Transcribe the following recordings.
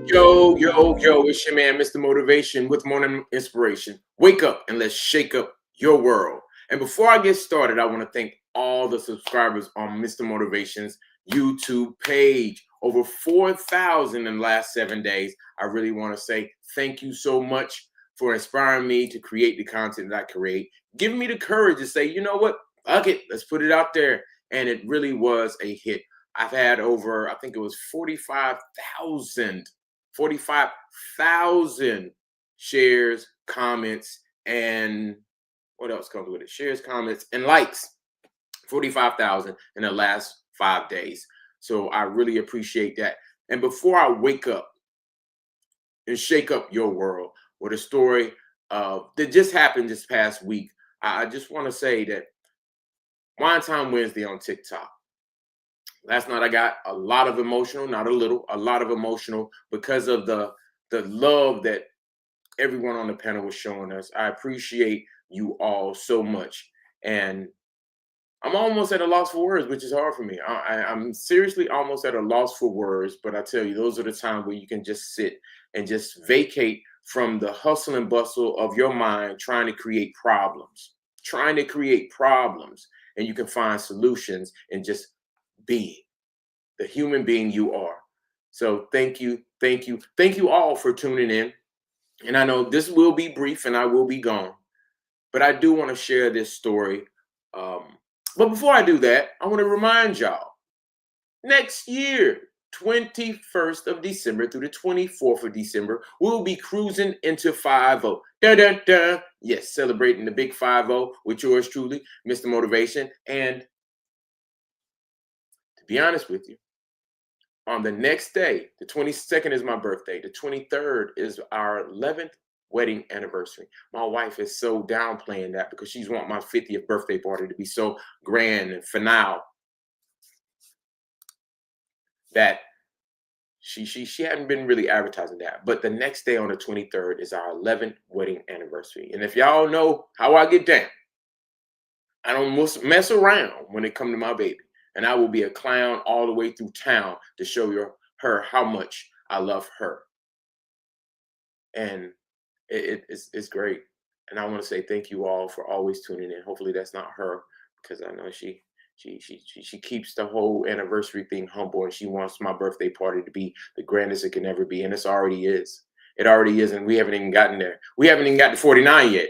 Yo, it's your man, Mr. Motivation with Morning Inspiration. Wake up and let's shake up your world. And before I get started, I want to thank all the subscribers on Mr. Motivation's YouTube page. Over 4,000 in the last 7 days. I really want to say thank you so much for inspiring me to create the content that I create, giving me the courage to say, you know what, fuck it, let's put it out there. And it really was a hit. I've had over, I think it was 45,000 shares, comments, and what else comes with it? Shares, comments, and likes. 45,000 in the last 5 days. So I really appreciate that. And before I wake up and shake up your world with a story that just happened this past week, I just want to say that Wine Time Wednesday on TikTok. Last night I got a lot of emotional, not a little, a lot of emotional because of the love that everyone on the panel was showing us. I appreciate you all so much. And I'm almost at a loss for words, which is hard for me. I'm seriously almost at a loss for words, but I tell you, those are the times where you can just sit and just vacate from the hustle and bustle of your mind trying to create problems, and you can find solutions in just being the human being you are. So thank you all for tuning in. And I know this will be brief and I will be gone, but I do want to share this story. But before I do that, I want to remind y'all, next year, 21st of December through the 24th of December, we'll be cruising into 5-0. Da, da, da. Yes, celebrating the big 5-0 with yours truly, Mr. Motivation. And to be honest with you, on the next day, the 22nd is my birthday. The 23rd is our 11th wedding anniversary. My wife is so downplaying that because she's want my 50th birthday party to be so grand and finale that she hadn't been really advertising that. But the next day on the 23rd is our 11th wedding anniversary. And if y'all know how I get down, I don't mess around when it comes to my baby. And I will be a clown all the way through town to show her how much I love her. And it's great. And I want to say thank you all for always tuning in. Hopefully that's not her, because I know she keeps the whole anniversary thing humble, and she wants my birthday party to be the grandest it can ever be. And it already is. It already is. And we haven't even gotten there. We haven't even got to 49 yet.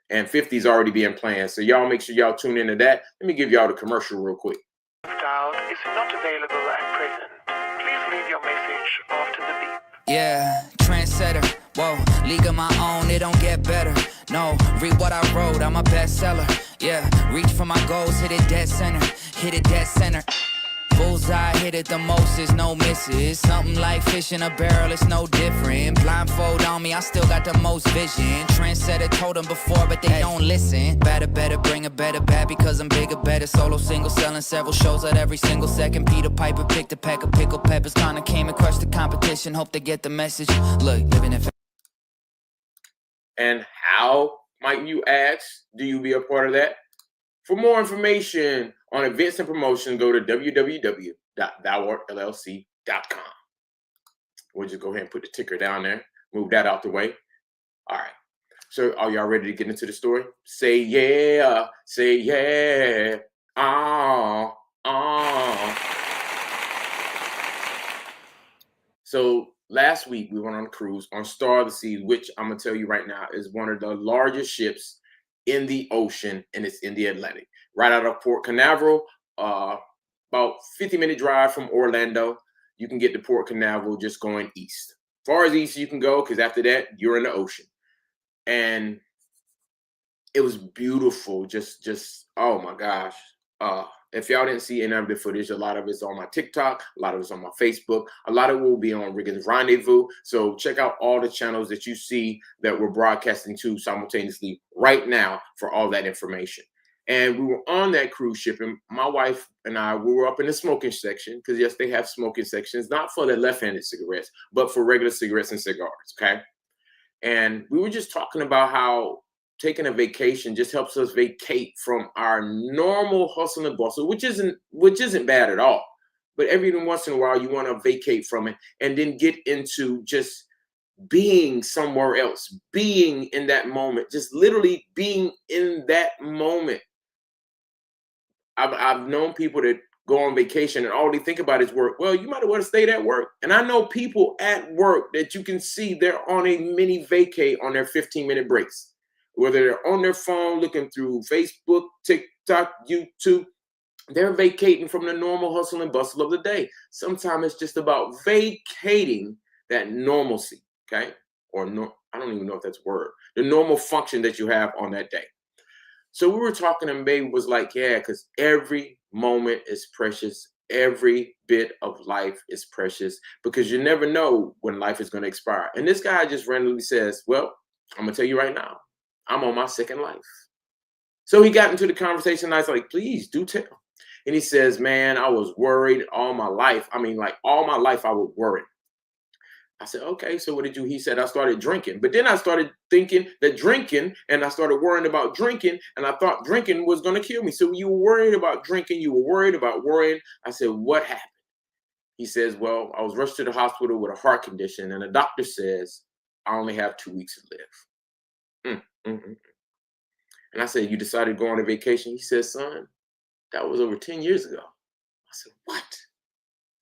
And 50 is already being planned. So y'all make sure y'all tune into that. Let me give y'all the commercial real quick. Dialed is not available at present. Please leave your message after the beep. Yeah, trendsetter. Whoa, league of my own, it don't get better. No, read what I wrote, I'm a bestseller. Yeah, reach for my goals, hit it dead center. Hit it dead center. Bullseye, hit it the most, is no misses. Something like fish in a barrel, it's no different. Blindfold on me, I still got the most vision. Trendsetter told them before, but they don't listen. Better, bring a better bad because I'm bigger, better. Solo, single, selling several shows at every single second. Peter Piper picked a pack of pickled peppers. Kinda came and crushed the competition, hope they get the message. Look, living in... And how, might you ask, do you be a part of that? For more information on events and promotions, go to www.thoughtllc.com. We'll just go ahead and put the ticker down there, move that out the way. All right. So are y'all ready to get into the story? Say yeah, say yeah. So last week we went on a cruise on Star of the Seas, which I'm gonna tell you right now is one of the largest ships in the ocean, and it's in the Atlantic, right out of Port Canaveral, about 50-minute drive from Orlando. You can get to Port Canaveral just going east. As far as east you can go, because after that you're in the ocean. And it was beautiful. Just oh my gosh. If y'all didn't see any of the footage, a lot of it's on my TikTok, a lot of it's on my Facebook, a lot of it will be on Riggins Rendezvous. So check out all the channels that you see that we're broadcasting to simultaneously right now for all that information. And we were on that cruise ship, and my wife and I, we were up in the smoking section, because yes, they have smoking sections, not for the left-handed cigarettes, but for regular cigarettes and cigars, okay? And we were just talking about how taking a vacation just helps us vacate from our normal hustle and bustle, which isn't bad at all. but every once in a while you want to vacate from it and then get into just being somewhere else, being in that moment, just literally being in that moment. I've known people that go on vacation and all they think about is work. Well, you might as well stay at work. And I know people at work that you can see they're on a mini vacay on their 15-minute breaks, whether they're on their phone looking through Facebook, TikTok, YouTube. They're vacating from the normal hustle and bustle of the day. Sometimes it's just about vacating that normalcy, okay? Or no, I don't even know if that's a word. The normal function that you have on that day. So we were talking and baby was like, yeah, because every moment is precious. Every bit of life is precious because you never know when life is going to expire. And this guy just randomly says, well, I'm going to tell you right now, I'm on my second life. So he got into the conversation and I was like, please do tell. And he says, man, I was worried all my life. I mean, like all my life I would worry. I said, okay, so what did you? He said, I started drinking. But then I started thinking that drinking, and I started worrying about drinking, and I thought drinking was going to kill me. So you were worried about drinking. You were worried about worrying. I said, what happened? He says, well, I was rushed to the hospital with a heart condition, and the doctor says, I only have 2 weeks to live. And I said, you decided to go on a vacation? He says, son, that was over 10 years ago. I said, what?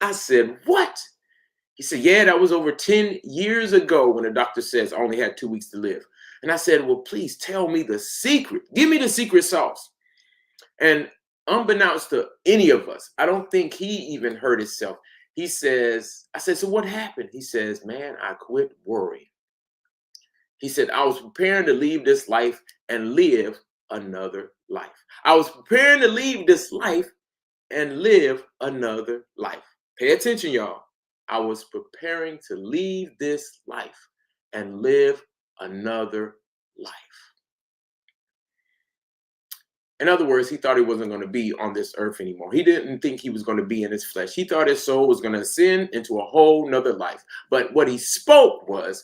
I said, what? He said, yeah, that was over 10 years ago when the doctor says I only had 2 weeks to live. And I said, well, please tell me the secret. Give me the secret sauce. And unbeknownst to any of us, I don't think he even heard himself. He says, I said, so what happened? He says, man, I quit worrying. He said, I was preparing to leave this life and live another life. I was preparing to leave this life and live another life. Pay attention, y'all. I was preparing to leave this life and live another life. In other words, he thought he wasn't going to be on this earth anymore. He didn't think he was going to be in his flesh. He thought his soul was going to ascend into a whole nother life. But what he spoke was,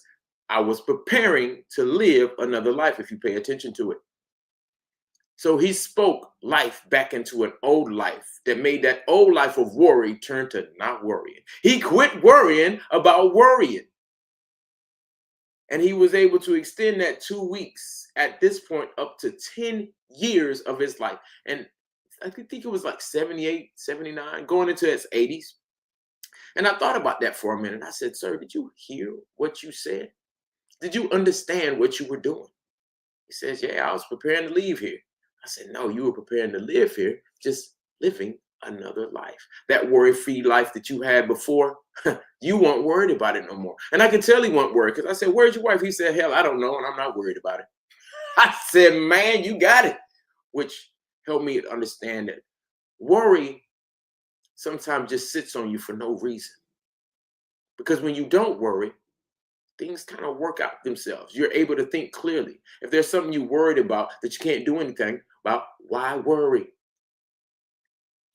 I was preparing to live another life, if you pay attention to it. So he spoke life back into an old life that made that old life of worry turn to not worrying. He quit worrying about worrying. And he was able to extend that 2 weeks at this point up to 10 years of his life. And I think it was like 78, 79, going into his 80s. And I thought about that for a minute. I said, sir, did you hear what you said? Did you understand what you were doing? He says, yeah, I was preparing to leave here. I said, no, you were preparing to live here, just living another life. That worry-free life that you had before, you weren't worried about it no more. And I could tell he wasn't worried because I said, where's your wife? He said, hell, I don't know, and I'm not worried about it. I said, man, you got it, which helped me to understand that worry sometimes just sits on you for no reason. Because when you don't worry, things kind of work out themselves. You're able to think clearly. If there's something you're worried about that you can't do anything about, why worry?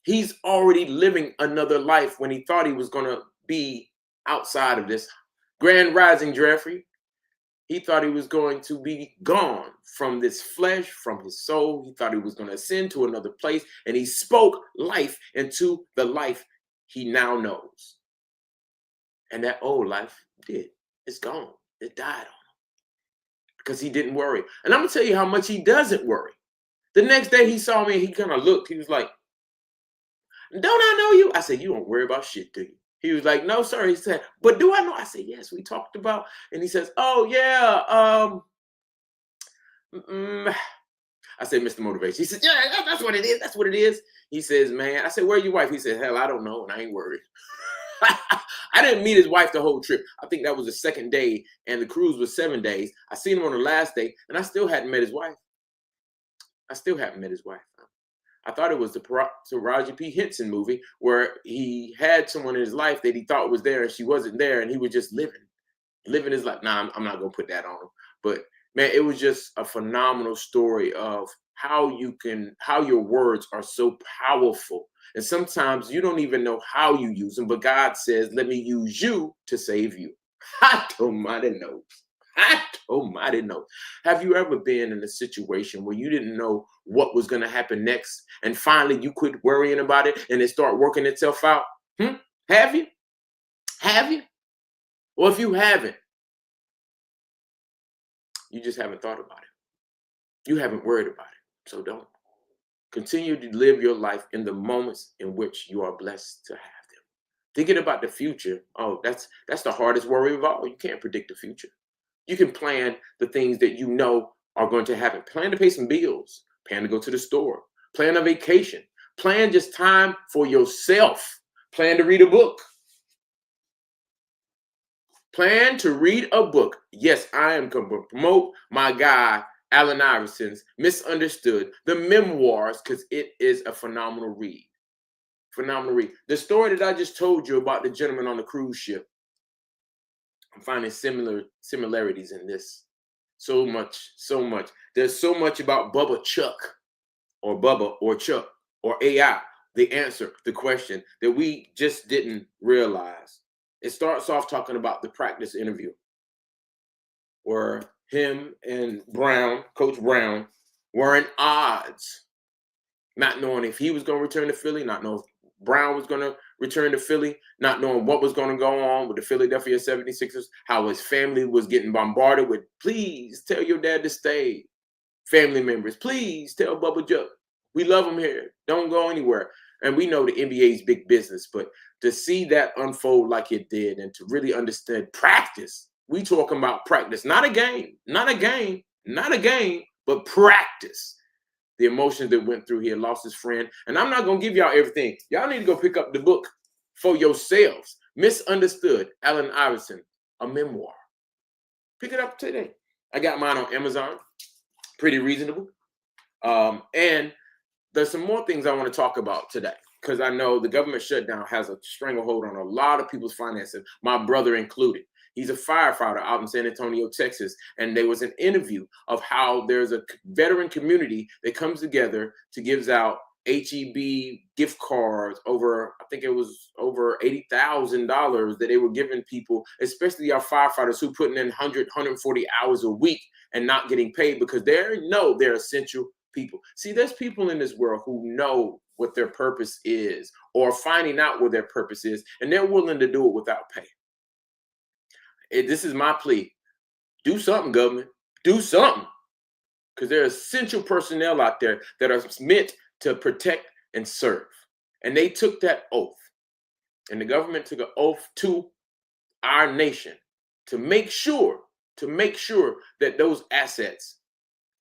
He's already living another life when he thought he was going to be outside of this. Grand Rising, Jeffrey. He thought he was going to be gone from this flesh, from his soul. He thought he was going to ascend to another place. And he spoke life into the life he now knows. And that old life did. It's gone. It died on him because he didn't worry. And I'm going to tell you how much he doesn't worry. The next day he saw me and he kind of looked. He was like, don't I know you? I said, you don't worry about shit, do you? He was like, no, sir. He said, but do I know? I said, yes, we talked about. And he says, oh, yeah. I said, Mr. Motivation. He said, yeah, that's what it is. That's what it is. He says, man. I said, where's your wife? He said, hell, I don't know. And I ain't worried. I didn't meet his wife the whole trip. I think that was the second day, and the cruise was 7 days. I seen him on the last day, and I still hadn't met his wife. I thought it was the Taraji P. Henson movie where he had someone in his life that he thought was there, and she wasn't there, and he was just living his life. Nah, I'm not going to put that on him. But, man, it was just a phenomenal story of how your words are so powerful. And sometimes you don't even know how you use them, but God says, let me use you to save you. Almighty knows. Almighty knows. Have you ever been in a situation where you didn't know what was going to happen next, and finally you quit worrying about it and it started working itself out? Have you? Have you? Well, if you haven't, you just haven't thought about it. You haven't worried about it. So don't. Continue to live your life in the moments in which you are blessed to have them. Thinking about the future, oh, that's the hardest worry of all. You can't predict the future. You can plan the things that you know are going to happen. Plan to pay some bills. Plan to go to the store. Plan a vacation. Plan just time for yourself. Plan to read a book. Plan to read a book. Yes, I am going to promote my guy, Allen Iverson's Misunderstood, the memoirs, because it is a phenomenal read. Phenomenal read. The story that I just told you about the gentleman on the cruise ship, I'm finding similarities in this. So much, so much. There's so much about Bubba Chuck or Bubba or Chuck or AI, the answer, the question that we just didn't realize. It starts off talking about the practice interview where him and Brown, Coach Brown, were in odds, not knowing if he was going to return to Philly, not knowing if Brown was going to return to Philly, not knowing what was going to go on with the Philadelphia 76ers, how his family was getting bombarded with, please tell your dad to stay. Family members, please tell Bubba Chuck, we love him here. Don't go anywhere. And we know the NBA's big business, but to see that unfold like it did and to really understand practice, we talking about practice, not a game, but practice. The emotions that went through. He had lost his friend. And I'm not going to give y'all everything. Y'all need to go pick up the book for yourselves. Misunderstood, Allen Iverson, a memoir. Pick it up today. I got mine on Amazon. Pretty reasonable. And there's some more things I want to talk about today because I know the government shutdown has a stranglehold on a lot of people's finances, my brother included. He's a firefighter out in San Antonio, Texas. And there was an interview of how there's a veteran community that comes together to gives out HEB gift cards over, I think it was over $80,000 that they were giving people, especially our firefighters who putting in 100, 140 hours a week and not getting paid because they're essential people. See, there's people in this world who know what their purpose is or finding out what their purpose is, and they're willing to do it without pay. This is my plea. Do something, government. Do something. Because there are essential personnel out there that are meant to protect and serve. And they took that oath. And the government took an oath to our nation to make sure that those assets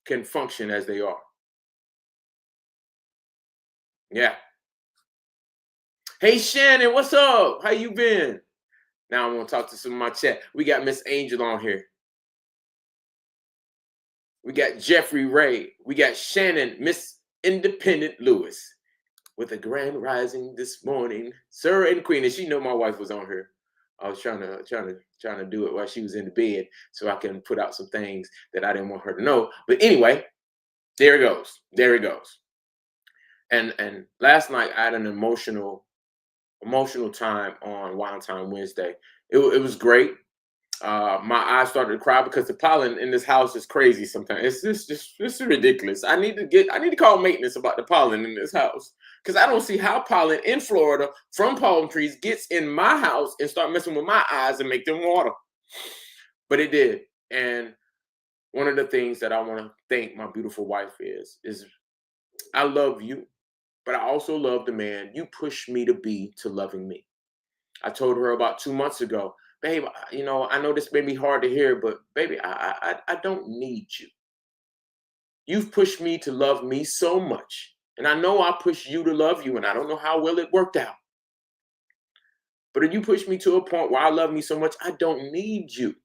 can function as they are. Yeah. Hey, Shannon, what's up? How you been? Now I'm going to talk to some of my chat. We got Miss Angel on here. We got Jeffrey Ray. We got Shannon, Miss Independent Lewis with a grand rising this morning. Sir and Queen. And she know my wife was on here. I was trying to do it while she was in the bed so I can put out some things that I didn't want her to know. But anyway, there it goes. There it goes. And last night I had an emotional time on Wild Time Wednesday. It was great. My eyes started to cry because the pollen in this house is crazy sometimes. It's ridiculous. I need to call maintenance about the pollen in this house because I don't see how pollen in Florida from palm trees gets in my house and start messing with my eyes and make them water. But it did. And one of the things that I want to thank my beautiful wife is I love you, but I also love the man you pushed me to be to loving me. I told her about 2 months ago, babe, I know this may be hard to hear, but baby, I don't need you. You've pushed me to love me so much. And I know I pushed you to love you, and I don't know how well it worked out. But if you push me to a point where I love me so much, I don't need you.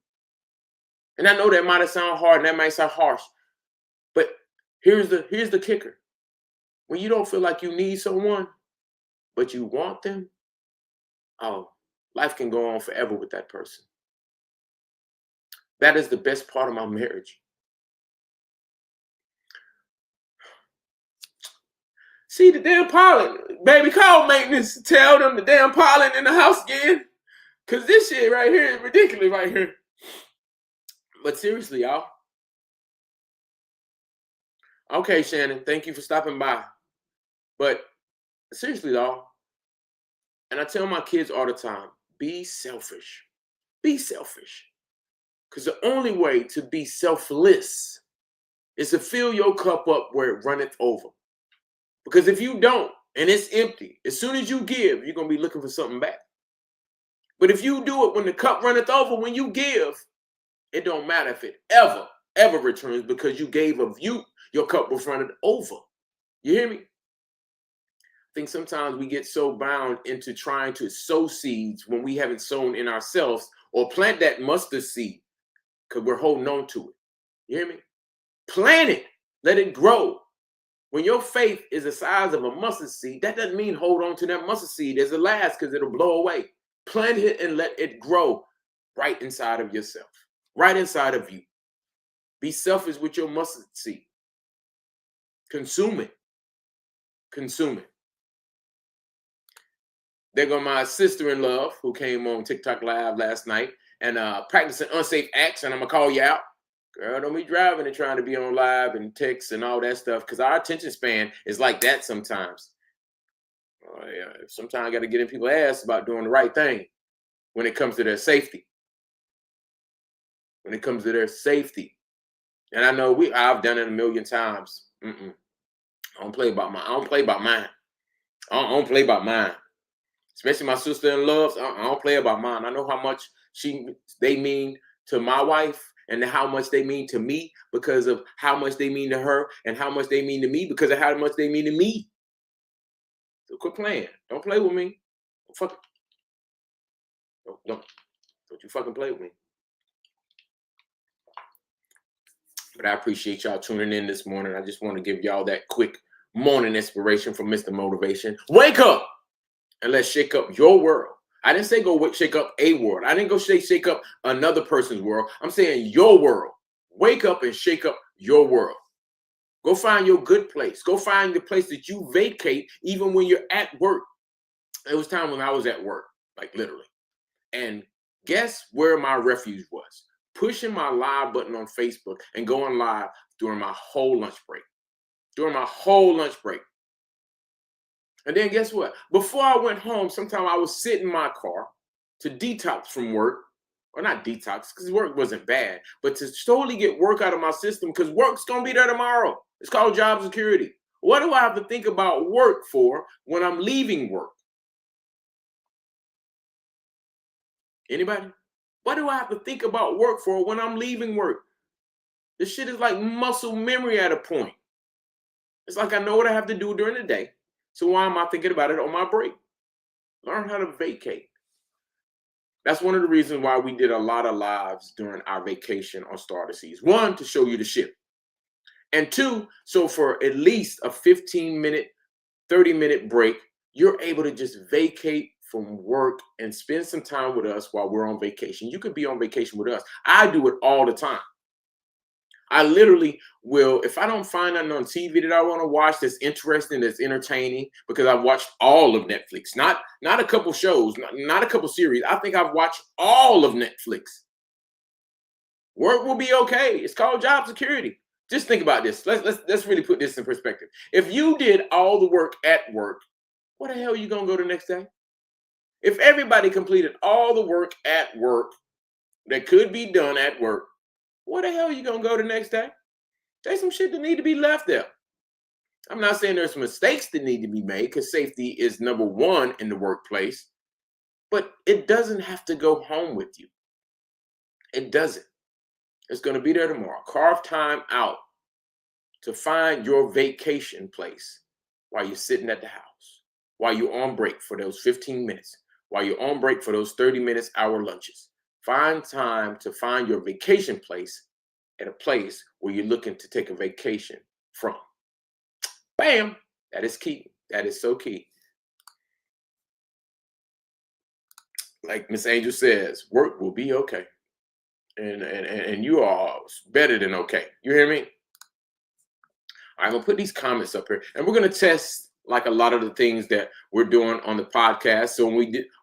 And I know that might sound hard and that might sound harsh, but here's the kicker. When you don't feel like you need someone, but you want them, oh, life can go on forever with that person. That is the best part of my marriage. See the damn pollen. Baby, call maintenance. Tell them the damn pollen in the house again. Because this shit right here is ridiculous right here. But seriously, y'all. Okay, Shannon, thank you for stopping by. But seriously, y'all, And I tell my kids all the time, be selfish. Be selfish. Because the only way to be selfless is to fill your cup up where it runneth over. Because if you don't, and it's empty, as soon as you give, you're going to be looking for something back. But if you do it when the cup runneth over, when you give, it don't matter if it ever returns, because you gave of you, your cup was running over. You hear me? I think sometimes we get so bound into trying to sow seeds when we haven't sown in ourselves, or plant that mustard seed because we're holding on to it. You hear me? Plant it. Let it grow. When your faith is the size of a mustard seed, that doesn't mean hold on to that mustard seed as it lasts, because it'll blow away. Plant it and let it grow right inside of yourself, right inside of you. Be selfish with your mustard seed. Consume it. Consume it. There go my sister-in-law who came on TikTok Live last night and practicing unsafe acts, and I'm going to call you out. Girl, don't be driving and trying to be on live and text and all that stuff, because our attention span is like that sometimes. Sometimes I got to get in people's ass about doing the right thing when it comes to their safety. When it comes to their safety. And I know I've done it a million times. I don't play about mine. I don't play about mine. I don't play about mine. Especially my sister-in-law. I don't play about mine. I know how much they mean to my wife, and how much they mean to me because of how much they mean to her, and how much they mean to me because of how much they mean to me. So quit playing. Don't play with me. Don't you fucking play with me. But I appreciate y'all tuning in this morning. I just want to give y'all that quick morning inspiration from Mr. Motivation. Wake up and let's shake up your world. I didn't say go shake up a world. I didn't go shake up another person's world. I'm saying your world. Wake up and shake up your world. Go find your good place. Go find the place that you vacate even when you're at work. It was time when I was at work, like literally. And guess where my refuge was? Pushing my live button on Facebook and going live during my whole lunch break. During my whole lunch break. And then guess what? Before I went home, sometimes I would sit in my car to detox from work. Or not detox, because work wasn't bad, but to totally get work out of my system, because work's going to be there tomorrow. It's called job security. What do I have to think about work for when I'm leaving work? Anybody? What do I have to think about work for when I'm leaving work? This shit is like muscle memory at a point. It's like I know what I have to do during the day. So why am I thinking about it on my break? Learn how to vacate. That's one of the reasons why we did a lot of lives during our vacation on Starter Seas. One, to show you the ship. And two, so for at least a 15-minute, 30-minute break, you're able to just vacate from work and spend some time with us while we're on vacation. You could be on vacation with us. I do it all the time. I literally will, if I don't find nothing on TV that I want to watch that's interesting, that's entertaining, because I've watched all of Netflix, not a couple shows, not a couple series. I think I've watched all of Netflix. Work will be okay. It's called job security. Just think about this. Let's really put this in perspective. If you did all the work at work, where the hell are you going to go the next day? If everybody completed all the work at work that could be done at work, where the hell are you going to go the next day? There's some shit that need to be left there. I'm not saying there's mistakes that need to be made, because safety is number one in the workplace, but it doesn't have to go home with you. It doesn't. It's going to be there tomorrow. Carve time out to find your vacation place while you're sitting at the house, while you're on break for those 15 minutes, while you're on break for those 30 minutes, hour lunches. Find time to find your vacation place at a place where you're looking to take a vacation from. Bam! That is key. That is so key. Like Miss Angel says, work will be okay. And you are better than okay. You hear me? I'm going to put these comments up here, and we're going to test like a lot of the things that we're doing on the podcast. So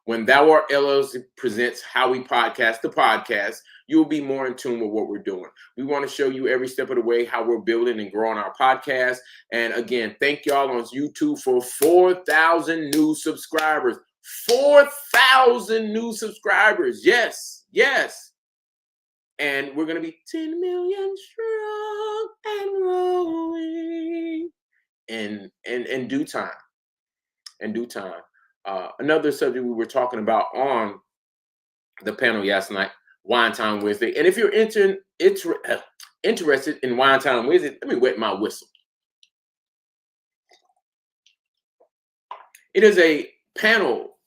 when Thou Art LLC presents how we podcast the podcast, you'll be more in tune with what we're doing. We want to show you every step of the way how we're building and growing our podcast. And again, thank y'all on YouTube for 4,000 new subscribers. 4,000 new subscribers. Yes, yes. And we're going to be 10 million strong and growing in due time. In due time. Another subject we were talking about on the panel last night, Wine Time Wednesday. And if you're interested in Wine Time Wednesday, let me wet my whistle. It is a panel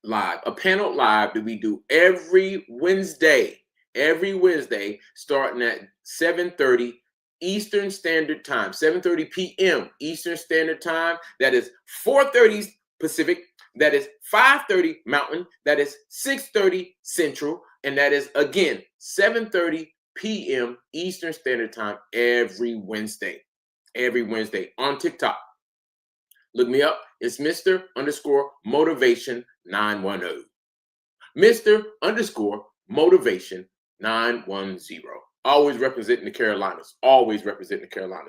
live that we do every Wednesday, starting at 7:30 Eastern Standard Time, 7:30 p.m. Eastern Standard Time. That is 4:30 Pacific. That is 5:30 Mountain. That is 6:30 Central. And that is, again, 7:30 p.m. Eastern Standard Time every Wednesday on TikTok. Look me up. It's Mr_Motivation 910. Mr_Motivation 910. Always representing the Carolinas.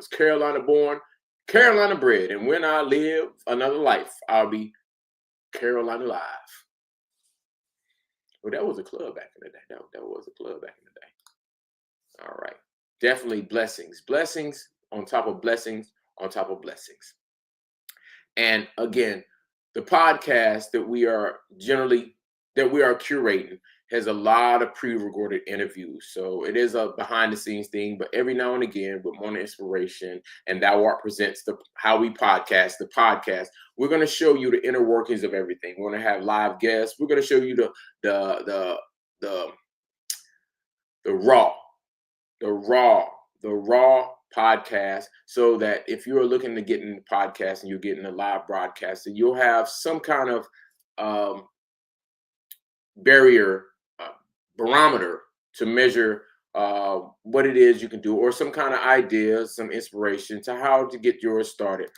Carolina born, Carolina bred. And when I live another life, I'll be Carolina live. Well, that was a club back in the day. That was a club back in the day. All right. Definitely blessings. Blessings on top of blessings on top of blessings. And again, the podcast that we are curating has a lot of pre-recorded interviews. So it is a behind the scenes thing, but every now and again with Morning Inspiration and Thou Art presents how we podcast, the podcast, we're going to show you the inner workings of everything. We're going to have live guests. We're going to show you the raw podcast, so that if you're looking to get in the podcast and you're getting a live broadcast, and you'll have some kind of barometer to measure what it is you can do, or some kind of ideas, some inspiration to how to get yours started.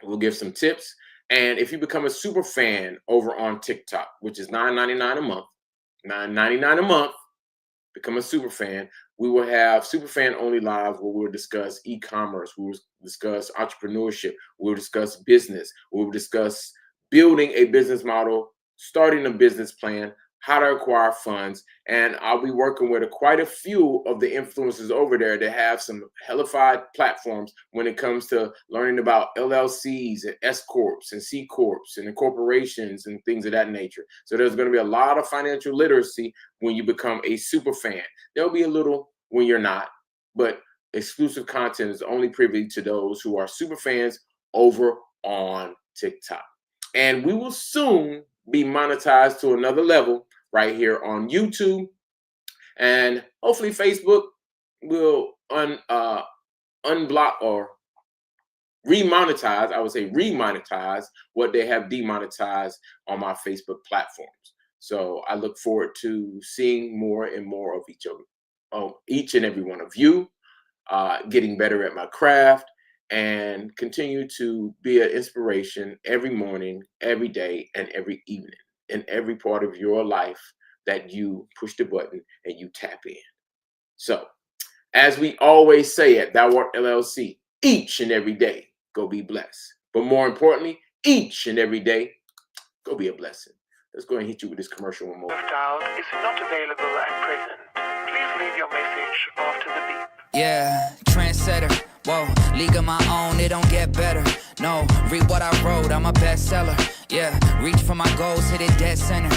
We'll give some tips. And if you become a super fan over on TikTok, which is $9.99 a month, become a super fan. We will have super fan only lives where we'll discuss e-commerce, we'll discuss entrepreneurship, we'll discuss business, we'll discuss building a business model, starting a business plan, how to acquire funds. And I'll be working with quite a few of the influencers over there that have some hellified platforms when it comes to learning about LLCs and S Corps and C Corps and corporations and things of that nature. So there's going to be a lot of financial literacy when you become a super fan. There'll be a little when you're not, but exclusive content is only privy to those who are super fans over on TikTok. And we will soon be monetized to another level right here on YouTube, and hopefully Facebook will unblock or remonetize. I would say remonetize what they have demonetized on my Facebook platforms. So I look forward to seeing more and more of each and every one of you, getting better at my craft, and continue to be an inspiration every morning, every day, and every evening in every part of your life that you push the button and you tap in. So, as we always say at Thou Art LLC, each and every day, go be blessed. But more importantly, each and every day, go be a blessing. Let's go ahead and hit you with this commercial one more. Dialed is not available at present. Please leave your message after the beep. Yeah, trendsetter. Whoa, league of my own, it don't get better. No, read what I wrote, I'm a bestseller. Yeah, reach for my goals, hit it dead center.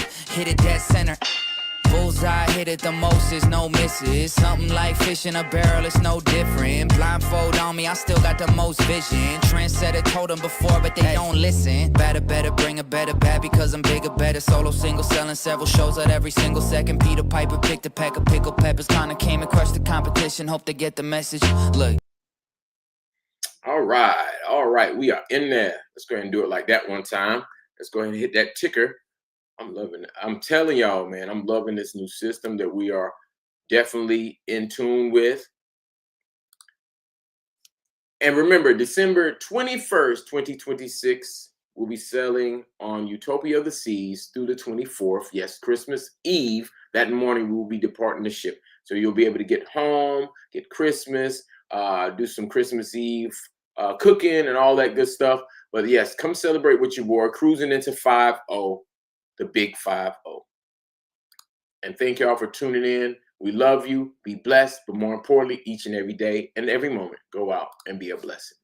Bullseye, hit it the most, is no misses. Something like fish in a barrel, it's no different. Blindfold on me, I still got the most vision. Trendsetter told them before, but they don't listen. Better, bring a better bad because I'm bigger, better. Solo, single, selling several shows out every single second. Peter Piper picked a pack of pickled peppers. Kinda came and crushed the competition, hope they get the message. Look. All right, we are in there. Let's go ahead and do it like that one time. Let's go ahead and hit that ticker. I'm loving it. I'm telling y'all, man, I'm loving this new system that we are definitely in tune with. And remember, December 21st, 2026, we'll be selling on Utopia of the Seas through the 24th. Yes, Christmas Eve. That morning, we will be departing the ship. So you'll be able to get home, get Christmas, do some Christmas Eve cooking and all that good stuff But yes, come celebrate with your boy, cruising into 5-0, the big 5-0. And thank y'all for tuning in. We love you. Be blessed. But more importantly, each and every day and every moment, go out and be a blessing.